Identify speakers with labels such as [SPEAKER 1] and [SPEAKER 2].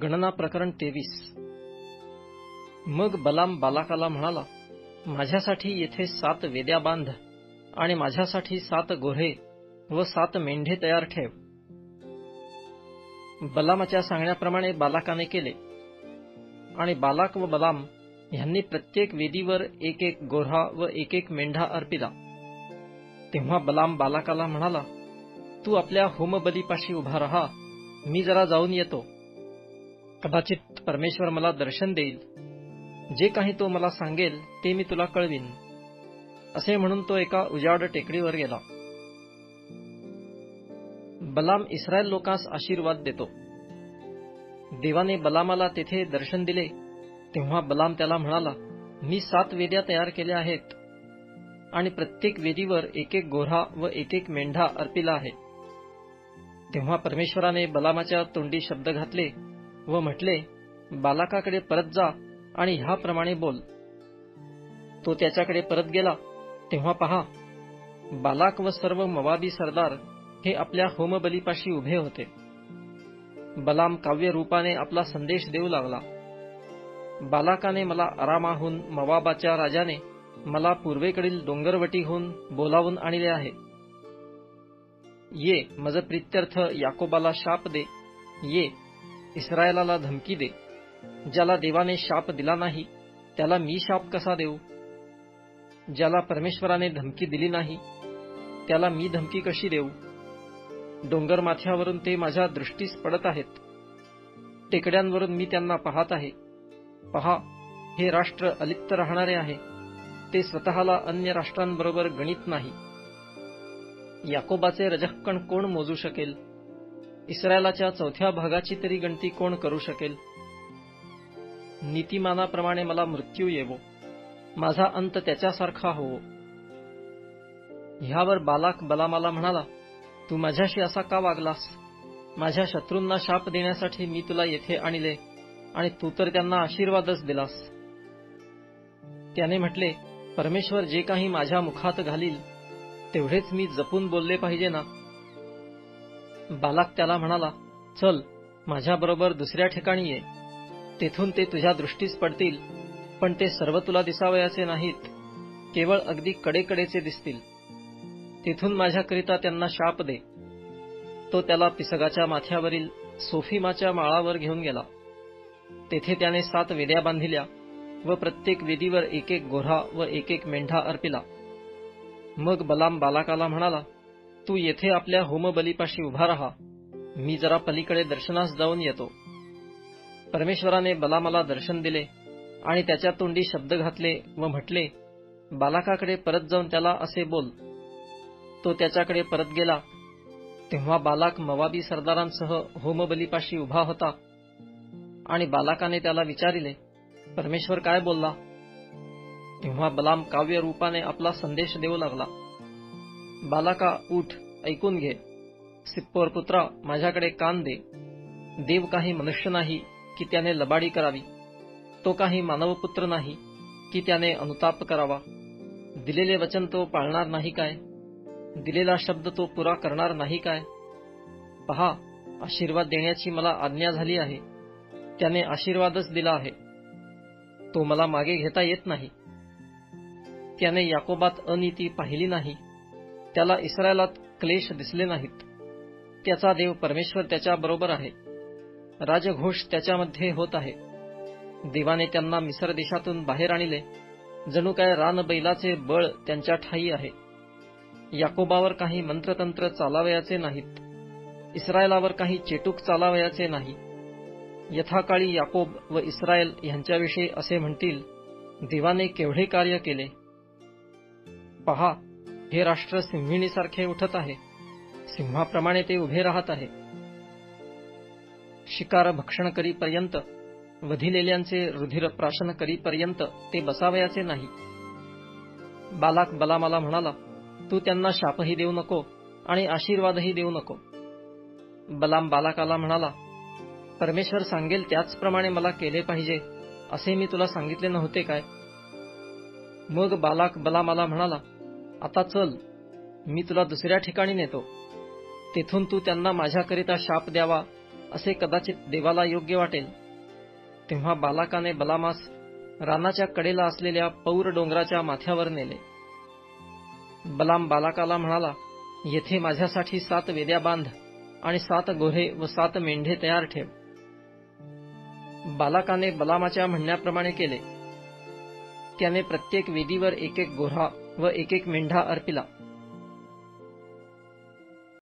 [SPEAKER 1] गणना प्रकरण 23. मग बलाम बालाकाला म्हणाला, माझ्यासाठी येथे 7 वेद्या बांध आणि माझ्यासाठी 7 गोऱ्हे व 7 मेंढे तयार ठेव. बलामाच्या सांगण्याप्रमाणे बालाकाने केले आणि बालाक व बलाम ह्यांनी प्रत्येक वेदीवर एक एक गोऱ्हा व एक एक मेंढा अर्पिला. तेव्हा बलाम बालाकाला म्हणाला, तू आपल्या होमबलीपाशी उभा राहा, मी जरा जाऊन येतो. कदाचित परमेश्वर मला दर्शन देईल. जे काही तो मला सांगेल ते मी तुला कळवीन. असे म्हणून तो एका उजाड टेकडीवर गेला. बलाम इस्रायल लोकांस आशीर्वाद देतो. देवाने बलामाला तेथे दर्शन दिले. तेव्हा बलाम त्याला म्हणाला, मी 7 वेद्या तयार केल्या आहेत आणि प्रत्येक वेदीवर एक एक गोऱ्हा व एक एक मेंढा अर्पिला आहे. तेव्हा परमेश्वराने बलामाच्या तोंडी शब्द घातले व म्हटले, बालाकाकडे परत जा आणि ह्याप्रमाणे बोल. तो त्याच्याकडे परत गेला. तेव्हा पहा, बालाक व सर्व मोवाबी सरदार हे आपल्या होमबलीपाशी उभे होते. बलाम काव्य रूपाने आपला संदेश देऊ लागला. बालाकाने मला अरामाहून, मोवाबाच्या राजाने मला पूर्वेकडील डोंगरवटीहून बोलावून आणले आहे. ये, मज प्रित्यर्थ याकोबाला शाप दे. ये, इस्रायलाला धमकी दे. ज्याला देवाने शाप दिला नाही त्याला मी शाप कसा देऊ? ज्याला परमेश्वराने धमकी दिली नाही त्याला मी धमकी कशी देऊ? डोंगर माथ्यावरून ते माझ्या दृष्टीस पडत आहेत. टेकड्यांवरून मी त्यांना पाहत आहे. पहा, हे राष्ट्र अलिप्त राहणारे आहे. ते स्वतःला अन्य राष्ट्रांबरोबर गणित नाही. याकोबाचे रजःकण कोण मोजू शकेल? इस्रायलाच्या 4थ्या भागाची तरी गणती कोण करू शकेल? नीतिमानाप्रमाणे मला मृत्यू येवो, माझा अंत त्याच्यासारखा होवो. ह्यावर बालाक बलामाला म्हणाला, तू माझ्याशी असा का वागलास? माझ्या शत्रूंना शाप देण्यासाठी मी तुला येथे आणले आणि तू तर त्यांना आशीर्वादच दिलास. त्याने म्हटले, परमेश्वर जे काही माझ्या मुखात घालील तेवढेच मी जपून बोलले पाहिजे ना? बालाक त्याला म्हणाला, चल, माझ्याबरोबर दुसऱ्या ठिकाणी ये. तेथून ते तुझ्या दृष्टीस पडतील, पण ते सर्व तुला दिसावयाचे नाहीत, केवळ अगदी कडेकडेचे दिसतील. तेथून माझ्याकरिता त्यांना शाप दे. तो त्याला पिसगाच्या माथ्यावरील सोफीमाच्या माळावर घेऊन गेला. तेथे त्याने 7 वेद्या बांधिल्या व प्रत्येक वेदीवर एक एक गोऱ्हा व एक एक मेंढा अर्पिला. मग बलाम बालाकाला म्हणाला, तू येथे आपल्या होमबलीपाशी उभा राहा, मी जरा पलीकडे दर्शनास जाऊन येतो. परमेश्वराने बलामाला दर्शन दिले आणि त्याच्या तोंडी शब्द घातले व म्हटले, बालाकाकडे परत जाऊन त्याला असे बोल. तो त्याच्याकडे परत गेला. तेव्हा बालाक मोवाबी सरदारांसह होमबलीपाशी उभा होता आणि बालाकाने त्याला विचारिले, परमेश्वर काय बोलला? तेव्हा बलाम काव्य रूपाने आपला संदेश देऊ लागला. बालाका, उठ, ऐकून घे. सिप्पोर पुत्रा, माझ्याकडे कान दे. देव काही मनुष्य नाही की त्याने लबाडी करावी. तो काही मानवपुत्र नाही की त्याने अनुताप करावा. दिलेले वचन तो पाळणार नाही काय? दिलेला शब्द तो पुरा करणार नाही काय? पहा, आशीर्वाद देण्याची मला आज्ञा झाली आहे. त्याने आशीर्वादच दिला आहे. तो मला मागे घेता येत नाही. त्याने याकोबात अनीती पाहिली नाही. त्याला इस्रायलात क्लेश दिसले नाहीत. त्याचा देव परमेश्वर त्याच्या बरोबर आहे. राजघोष त्याच्यामध्ये होत आहे. देवाने त्यांना मिस्र देशातून बाहेर आणले. जणू काय रानबैलाचे बळ त्यांच्या ठायी आहे. याकोबावर काही मंत्रतंत्र चालावयाचे नाहीत. इस्रायलावर काही चेटूक चालावयाचे नाही. यथाकाळी याकोब व इस्रायल यांच्याविषयी असे म्हणतील, देवाने केवढे कार्य केले. पहा, हे राष्ट्र सिंहिणीसारखे उठत आहे. सिंहाप्रमाणे ते उभे राहत आहे. शिकार भक्षण करीपर्यंत, वधिलेल्यांचे रुधिर प्राशन करीपर्यंत ते बसावयाचे नाही. बालाक बलामाला म्हणाला, तू त्यांना शापही देऊ नको आणि आशीर्वादही देऊ नको. बलाम बालाकाला म्हणाला, परमेश्वर सांगेल त्याचप्रमाणे मला केले पाहिजे असे मी तुला सांगितले नव्हते काय? मग बालाक बलामाला म्हणाला, आता चल, मी तुला दुसऱ्या ठिकाणी नेतो. तेथून तू त्यांना माझ्याकरिता शाप द्यावा असे कदाचित देवाला योग्य वाटेल. तेव्हा बालाकाने बलामास रानाच्या कडेला असलेल्या पौर डोंगराच्या माथ्यावर नेले. बलाम बालाकाला म्हणाला, येथे माझ्यासाठी 7 वेद्या बांध आणि 7 गोऱ्हे व 7 मेंढे तयार ठेव. बालाकाने बलामाच्या म्हणण्याप्रमाणे केले. त्याने प्रत्येक वेदीवर 1 गोऱ्हा व 1 मेंढा अर्पिला.